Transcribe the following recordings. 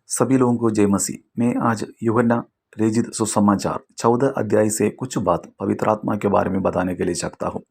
सभी लोगों को जय मसीह। मैं आज यूहन्ना रचित सुसमाचार 14 अध्याय से कुछ बात पवित्र आत्मा के बारे में बताने के लिए चाहता हूँ।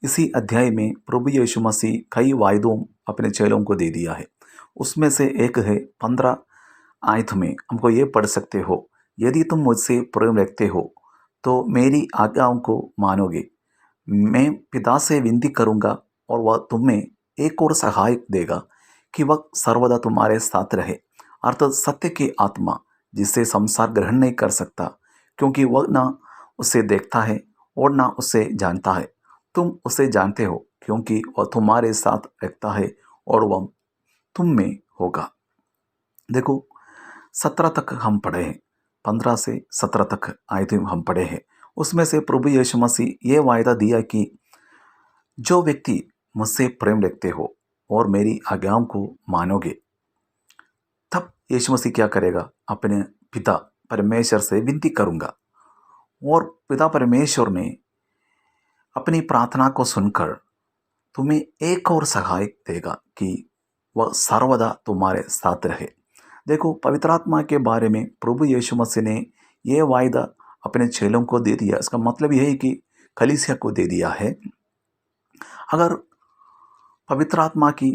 इसी अध्याय में प्रभु यीशु मसीह कई वायदों अपने चेलों को दे दिया है। उसमें से एक है 15 आयत में हमको ये पढ़ सकते हो, यदि तुम मुझसे प्रेम रखते हो तो मेरी आज्ञाओं को मानोगे। मैं पिता से विनती करूंगा और वह तुम्हें एक और सहायक देगा कि वह सर्वदा तुम्हारे साथ रहे, अर्थात सत्य की आत्मा, जिसे संसार ग्रहण नहीं कर सकता, क्योंकि वह ना उसे देखता है और ना उसे जानता है। तुम उसे जानते हो क्योंकि वह तुम्हारे साथ रहता है और वह तुम में होगा। देखो, 17 तक हम पढ़े हैं, 15 से 17 तक आयतें हम पढ़े हैं। उसमें से प्रभु यीशु मसीह ये वायदा दिया कि जो व्यक्ति मुझसे प्रेम रखते हो और मेरी आज्ञाओं को मानोगे, तब यीशु मसीह क्या करेगा? अपने पिता परमेश्वर से विनती करूंगा और पिता परमेश्वर ने अपनी प्रार्थना को सुनकर तुम्हें एक और सहायक देगा कि वह सर्वदा तुम्हारे साथ रहे। देखो, पवित्र आत्मा के बारे में प्रभु यीशु मसीह ने यह वायदा अपने चेलों को दे दिया। इसका मतलब यह है कि कलीसिया को दे दिया है। अगर पवित्र आत्मा की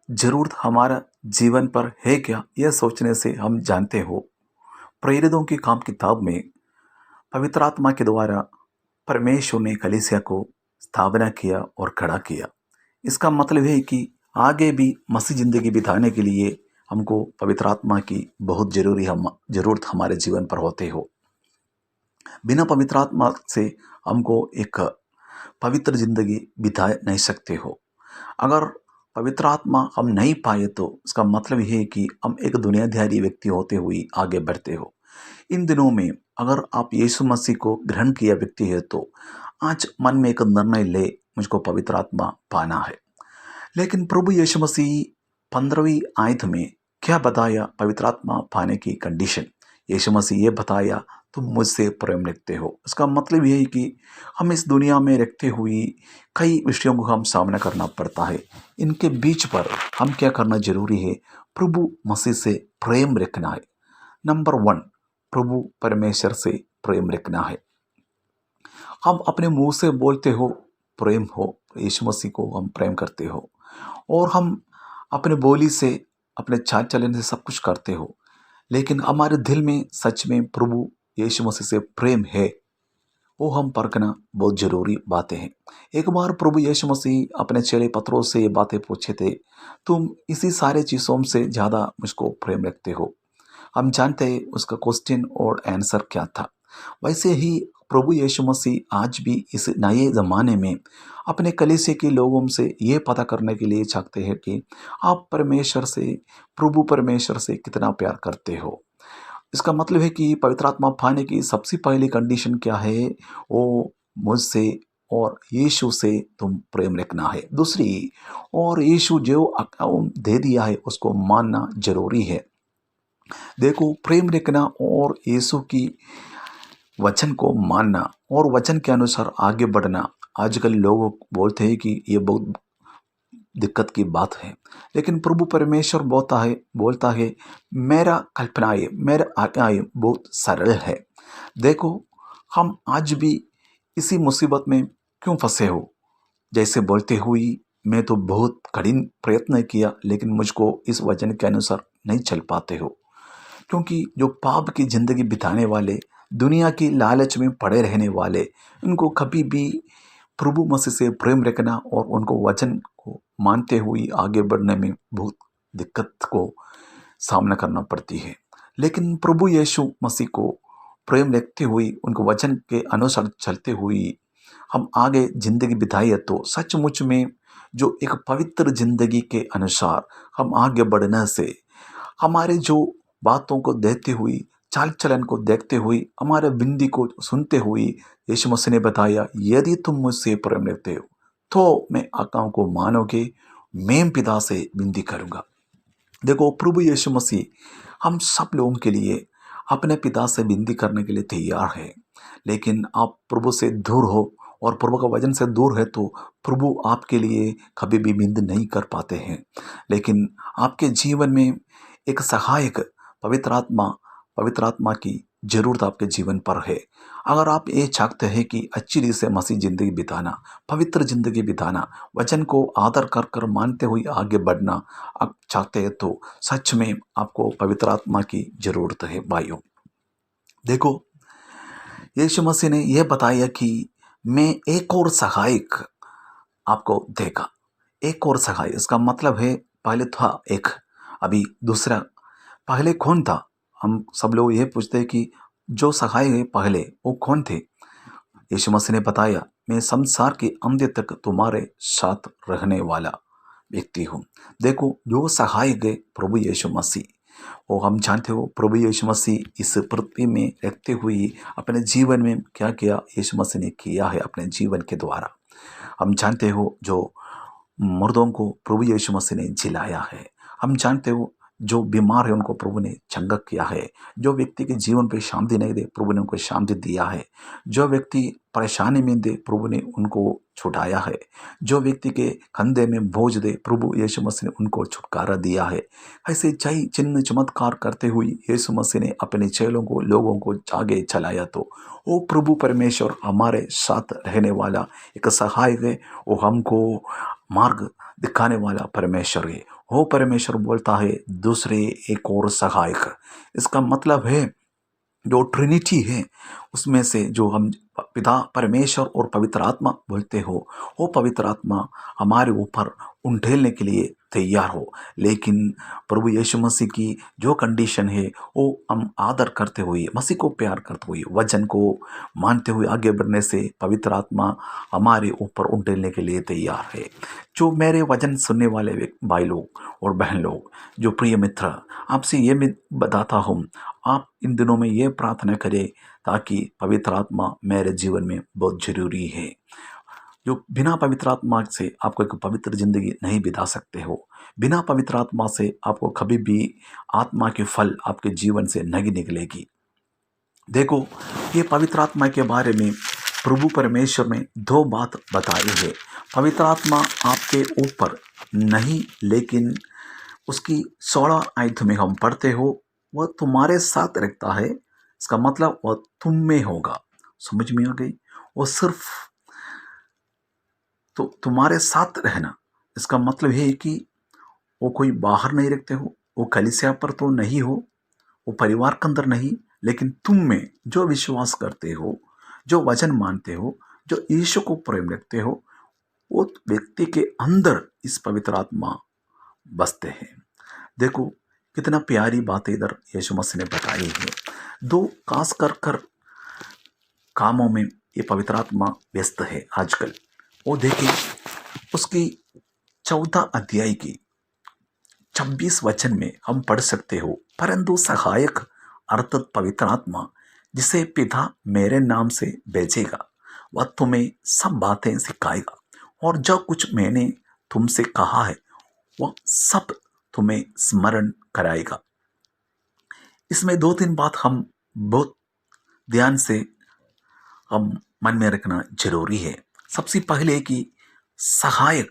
जरूरत हमारा जीवन पर है क्या, यह सोचने से हम जानते हो, प्रेरितों की काम किताब में पवित्र आत्मा के द्वारा परमेश्वर ने कलीसिया को स्थापना किया और खड़ा किया। इसका मतलब है कि आगे भी मसीह जिंदगी बिताने के लिए हमको पवित्र आत्मा की बहुत जरूरत हमारे जीवन पर होते हो। बिना पवित्र आत्मा से हमको एक पवित्र जिंदगी बिता नहीं सकते हो। अगर पवित्र आत्मा हम नहीं पाए तो इसका मतलब यह है कि हम एक दुनियादारी व्यक्ति होते हुए आगे बढ़ते हो। इन दिनों में अगर आप यीशु मसीह को ग्रहण किया व्यक्ति है तो आज मन में एक निर्णय ले, मुझको पवित्र आत्मा पाना है। लेकिन प्रभु यीशु मसीह 15वीं आयत में क्या बताया पवित्र आत्मा पाने की कंडीशन? यीशु मसीह ये बताया, तुम मुझसे प्रेम रखते हो। इसका मतलब यह है कि हम इस दुनिया में रखते हुए कई विषयों को हम सामना करना पड़ता है। इनके बीच पर हम क्या करना जरूरी है? प्रभु मसीह से प्रेम रखना है। नंबर 1, प्रभु परमेश्वर से प्रेम रखना है। हम अपने मुंह से बोलते हो प्रेम हो, यीशु मसीह को हम प्रेम करते हो, और हम अपने बोली से, अपने चाल चलन से सब कुछ करते हो, लेकिन हमारे दिल में सच में प्रभु यीशु मसीह से प्रेम है, वो हम परखना बहुत जरूरी बातें हैं। एक बार प्रभु यीशु मसीह अपने चेले पत्रोस से ये बातें पूछे थे, तुम इसी सारे चीज़ों से ज़्यादा मुझको प्रेम रखते हो? हम जानते हैं उसका क्वेश्चन और आंसर क्या था। वैसे ही प्रभु यीशु मसीह आज भी इस नए ज़माने में अपने कलीसिया के लोगों से ये पता करने के लिए चाहते हैं कि आप परमेश्वर से, प्रभु परमेश्वर से कितना प्यार करते हो। इसका मतलब है कि पवित्र आत्मा पाने की सबसे पहली कंडीशन क्या है? वो मुझसे और यीशु से तुम प्रेम रखना है। दूसरी, और यीशु जो आज्ञा दे दिया है उसको मानना जरूरी है। देखो, प्रेम रखना और यीशु की वचन को मानना और वचन के अनुसार आगे बढ़ना, आजकल लोग बोलते हैं कि ये बहुत दिक्कत की बात है, लेकिन प्रभु परमेश्वर बोलता है मेरा कल्पनाएं, मेरा आज्ञाएं बहुत सरल है। देखो, हम आज भी इसी मुसीबत में क्यों फंसे हो? जैसे बोलते हुए, मैं तो बहुत कठिन प्रयत्न किया लेकिन मुझको इस वचन के अनुसार नहीं चल पाते हो। क्योंकि जो पाप की जिंदगी बिताने वाले, दुनिया की लालच में पड़े रहने वाले, उनको कभी भी प्रभु मसीह से प्रेम रखना और उनको वचन को मानते हुए आगे बढ़ने में बहुत दिक्कत को सामना करना पड़ती है। लेकिन प्रभु यीशु मसीह को प्रेम रखते हुए, उनको वचन के अनुसार चलते हुए हम आगे जिंदगी बिताइए तो सचमुच में जो एक पवित्र जिंदगी के अनुसार हम आगे बढ़ने से, हमारे जो बातों को देखते हुए, चाल चलन को देखते हुए, हमारे विनती को सुनते हुए, यीशु मसीह ने बताया, यदि तुम मुझसे प्रेम रखते हो तो मैं आज्ञाओं को मानोगे, मैं पिता से विनती करूंगा। देखो, प्रभु यीशु मसीह हम सब लोगों के लिए अपने पिता से विनती करने के लिए तैयार है। लेकिन आप प्रभु से दूर हो और प्रभु का वचन से दूर है तो प्रभु आपके लिए कभी भी विनती नहीं कर पाते हैं। लेकिन आपके जीवन में एक सहायक पवित्र आत्मा की जरूरत आपके जीवन पर है। अगर आप ये चाहते हैं कि अच्छी रीति से मसीह ज़िंदगी बिताना, पवित्र ज़िंदगी बिताना, वचन को आदर कर कर मानते हुए आगे बढ़ना आप चाहते हैं, तो सच में आपको पवित्र आत्मा की ज़रूरत है भाइयों। देखो, यीशु मसीह ने यह बताया कि मैं एक और सहायक आपको देगा। एक और सहायक, इसका मतलब है पहले था एक, अभी दूसरा। पहले कौन था? हम सब लोग ये पूछते हैं कि जो सहायक है पहले, वो कौन थे? यीशु मसीह ने बताया, मैं संसार के अंत तक तुम्हारे साथ रहने वाला व्यक्ति हूँ। देखो, जो सहायक है प्रभु यीशु मसीह, वो हम जानते हो प्रभु यीशु मसीह इस पृथ्वी में रहते हुए अपने जीवन में क्या किया, यीशु मसीह ने किया है अपने जीवन के द्वारा। हम जानते हो जो मुर्दों को प्रभु यीशु मसीह ने जिलाया है। हम जानते हो जो बीमार है उनको प्रभु ने चंगा किया है। जो व्यक्ति के जीवन पे शांति नहीं दे, प्रभु ने उनको शांति दिया है। जो व्यक्ति परेशानी में दे, प्रभु ने उनको छुड़ाया है। जो व्यक्ति के कंधे में बोझ दे, प्रभु यीशु मसीह ने उनको छुटकारा दिया है। ऐसे कई चिन्ह चमत्कार करते हुए यीशु मसीह ने अपने चेलों को, लोगों को आगे चलाया। तो वो प्रभु परमेश्वर हमारे साथ रहने वाला एक सहायक है। वो हमको मार्ग दिखाने वाला परमेश्वर है। वो परमेश्वर बोलता है दूसरे एक और सहायक। इसका मतलब है जो ट्रिनिटी है उसमें से जो हम पिता परमेश्वर और पवित्र आत्मा बोलते हो, वो पवित्र आत्मा हमारे ऊपर उंडेलने के लिए तैयार हो। लेकिन प्रभु यीशु मसीह की जो कंडीशन है, वो हम आदर करते हुए, मसीह को प्यार करते हुए, वचन को मानते हुए आगे बढ़ने से पवित्र आत्मा हमारे ऊपर उंडेलने के लिए तैयार है। जो मेरे वचन सुनने वाले भाई लोग और बहन लोग, जो प्रिय मित्र, आपसे ये मैं बताता हूँ, आप इन दिनों में ये प्रार्थना करें ताकि पवित्र आत्मा मेरे जीवन में बहुत जरूरी है। जो बिना पवित्र आत्मा से आपको एक पवित्र जिंदगी नहीं बिता सकते हो। बिना पवित्र आत्मा से आपको कभी भी आत्मा के फल आपके जीवन से नहीं निकलेगी। देखो, ये पवित्र आत्मा के बारे में प्रभु परमेश्वर ने दो बात बताई है। पवित्र आत्मा आपके ऊपर नहीं, लेकिन उसकी 16 आयत में हम पढ़ते हो, वह तुम्हारे साथ रखता है। इसका मतलब वह तुम में होगा। समझ में आ गई? वो सिर्फ तो तुम्हारे साथ रहना, इसका मतलब है कि वो कोई बाहर नहीं रखते हो, वो कलीसिया पर तो नहीं हो, वो परिवार के अंदर नहीं, लेकिन तुम में जो विश्वास करते हो, जो वचन मानते हो, जो यीशु को प्रेम रखते हो, वो व्यक्ति के अंदर इस पवित्र आत्मा बसते हैं। देखो, कितना प्यारी बात इधर यीशु मसीह ने बताई है। दो खास कर कामों में ये पवित्र आत्मा व्यस्त है आजकल। वो देखिए, उसकी 14 अध्याय की 26 वचन में हम पढ़ सकते हो, परंतु सहायक अर्थात पवित्र आत्मा जिसे पिता मेरे नाम से भेजेगा, वह तुम्हें सब बातें सिखाएगा और जो कुछ मैंने तुमसे कहा है वह सब तुम्हें स्मरण कराएगा। इसमें 2-3 बात हम बहुत ध्यान से हम मन में रखना जरूरी है। सबसे पहले कि सहायक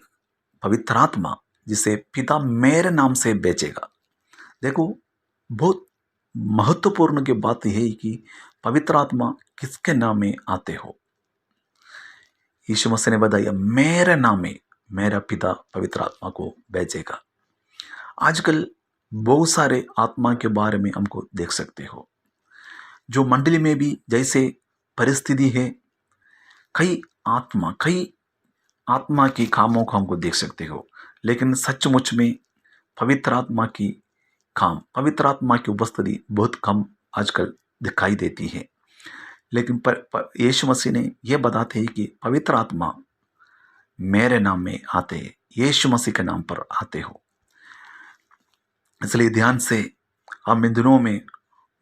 पवित्र आत्मा जिसे पिता मेरे नाम से भेजेगा। देखो, बहुत महत्वपूर्ण की बात यह है कि पवित्र आत्मा किसके नाम में आते हो। यीशु मसीह ने बताया, मेरे नाम में मेरा पिता पवित्र आत्मा को भेजेगा। आजकल बहुत सारे आत्मा के बारे में हमको देख सकते हो। जो मंडली में भी जैसे परिस्थिति है, कई आत्मा की कामों को हमको देख सकते हो। लेकिन सचमुच में पवित्र आत्मा की काम, पवित्र आत्मा की उपस्थिति बहुत कम आजकल दिखाई देती है। लेकिन यीशु मसीह ने यह बताते हैं कि पवित्र आत्मा मेरे नाम में आते हैं, यीशु मसीह के नाम पर आते हो। इसलिए ध्यान से हम इन दिनों में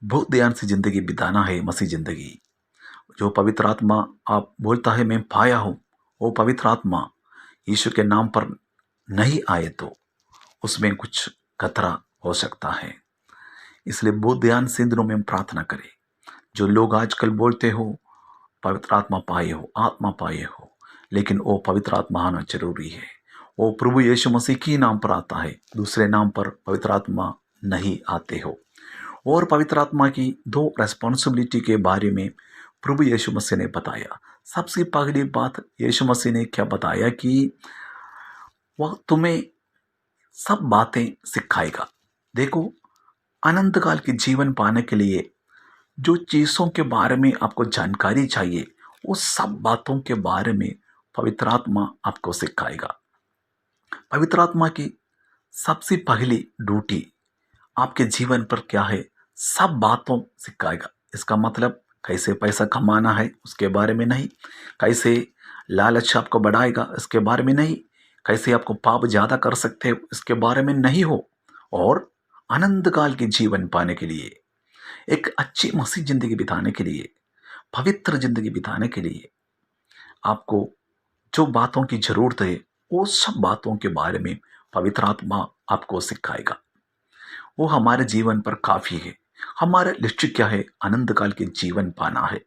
बहुत ध्यान से जिंदगी बिताना है, मसीह जिंदगी। जो पवित्र आत्मा आप बोलता है मैं पाया हूँ, वो पवित्र आत्मा यीशु के नाम पर नहीं आए तो उसमें कुछ खतरा हो सकता है। इसलिए बहुत ध्यान से इन दिनों में हम प्रार्थना करें। जो लोग आजकल बोलते हो पवित्र आत्मा पाए हो, लेकिन वो पवित्र आत्मा आना जरूरी है। वो प्रभु यीशु मसीह की नाम पर आता है, दूसरे नाम पर पवित्र आत्मा नहीं आते हो। और पवित्र आत्मा की दो रेस्पॉन्सिबिलिटी के बारे में प्रभु यीशु मसीह ने बताया। सबसे पहली बात यीशु मसीह ने क्या बताया कि वह तुम्हें सब बातें सिखाएगा। देखो, अनंत काल के जीवन पाने के लिए जो चीज़ों के बारे में आपको जानकारी चाहिए, वो सब बातों के बारे में पवित्र आत्मा आपको सिखाएगा। पवित्र आत्मा की सबसे पहली ड्यूटी आपके जीवन पर क्या है? सब बातों सिखाएगा। इसका मतलब कैसे पैसा कमाना है उसके बारे में नहीं, कैसे लालच आपको बढ़ाएगा इसके बारे में नहीं, कैसे आपको पाप ज़्यादा कर सकते हो इसके बारे में नहीं हो, और अनंत काल के जीवन पाने के लिए, एक अच्छी मसीह जिंदगी बिताने के लिए, पवित्र जिंदगी बिताने के लिए आपको जो बातों की जरूरत है वो सब बातों के बारे में पवित्र आत्मा आपको सिखाएगा। वो हमारे जीवन पर काफ़ी है। हमारा लक्ष्य क्या है? अनंत काल के जीवन पाना है।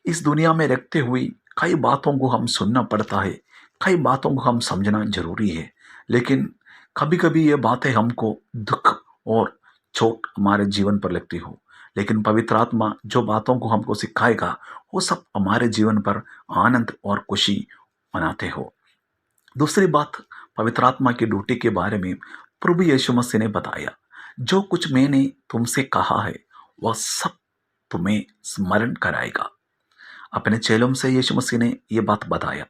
इस दुनिया में रहते हुए कई बातों को हम सुनना पड़ता है, कई बातों को हम समझना जरूरी है, लेकिन कभी कभी ये बातें हमको दुख और चोट हमारे जीवन पर लगती हो, लेकिन पवित्र आत्मा जो बातों को हमको सिखाएगा वो सब हमारे जीवन पर आनंद और खुशी मनाते हो। दूसरी बात, पवित्र आत्मा की ड्यूटी के बारे में प्रभु यीशु मसीह ने बताया, जो कुछ मैंने तुमसे कहा है वह सब तुम्हें स्मरण कराएगा। अपने चेलों से यीशु मसीह ने यह बात बताया,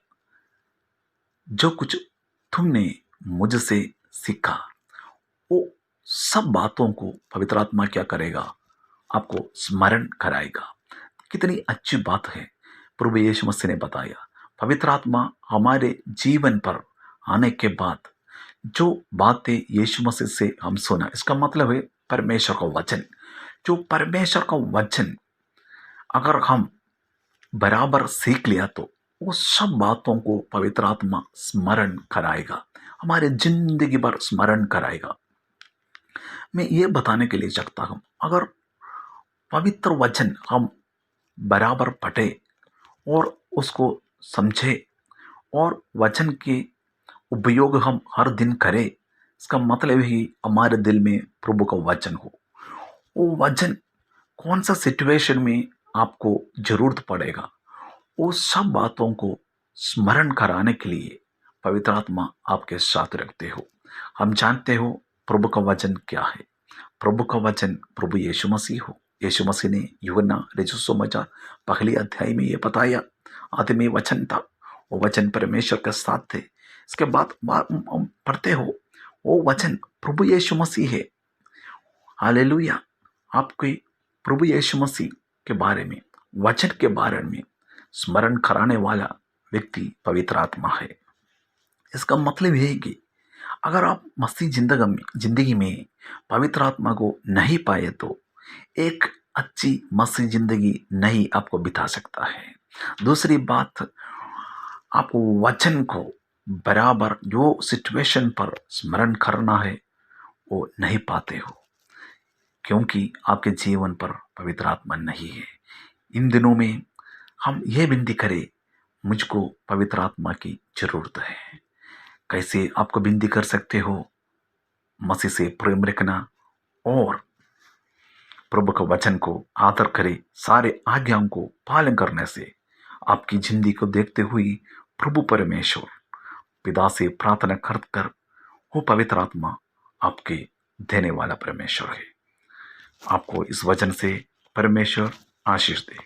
जो कुछ तुमने मुझसे सीखा वो सब बातों को पवित्र आत्मा क्या करेगा? आपको स्मरण कराएगा। कितनी अच्छी बात है। प्रभु यीशु मसीह ने बताया, पवित्र आत्मा हमारे जीवन पर आने के बाद जो बातें यीशु मसीह से हम सुना, इसका मतलब है परमेश्वर का वचन। जो परमेश्वर का वचन अगर हम बराबर सीख लिया तो वो सब बातों को पवित्र आत्मा स्मरण कराएगा, हमारे जिंदगी भर स्मरण कराएगा। मैं ये बताने के लिए चाहता हूँ, अगर पवित्र वचन हम बराबर पढ़े और उसको समझे और वचन के उपयोग हम हर दिन करें, इसका मतलब ही हमारे दिल में प्रभु का वचन हो। वो वचन कौन सा सिचुएशन में आपको जरूरत पड़ेगा, वो सब बातों को स्मरण कराने के लिए पवित्र आत्मा आपके साथ रखते हो। हम जानते हो प्रभु का वचन क्या है। प्रभु का वचन प्रभु यीशु मसीह हो। यीशु मसीह ने यूहन्ना रचित सुसमाचार पहले अध्याय में ये बताया, आदि में वचन था, वो वचन परमेश्वर के साथ थे। इसके बाद हम पढ़ते हो वो वचन प्रभु यीशु मसीह है। हालेलुया। आपके प्रभु यीशु मसीह के बारे में, वचन के बारे में स्मरण कराने वाला व्यक्ति पवित्र आत्मा है। इसका मतलब यह है कि अगर आप मसीह जिंदगी में पवित्र आत्मा को नहीं पाए तो एक अच्छी मसीह जिंदगी नहीं आपको बिता सकता है। दूसरी बात, आप वचन को बराबर जो सिचुएशन पर स्मरण करना है वो नहीं पाते हो, क्योंकि आपके जीवन पर पवित्र आत्मा नहीं है। इन दिनों में हम ये विनती करें, मुझको पवित्र आत्मा की जरूरत है। कैसे आपको विनती कर सकते हो? मसीह से प्रेम रखना और प्रभु के वचन को आदर करे, सारे आज्ञाओं को पालन करने से आपकी जिंदगी को देखते हुए प्रभु परमेश्वर पिता से प्रार्थना कर वो पवित्र आत्मा आपके देने वाला परमेश्वर है। आपको इस वचन से परमेश्वर आशीष दे।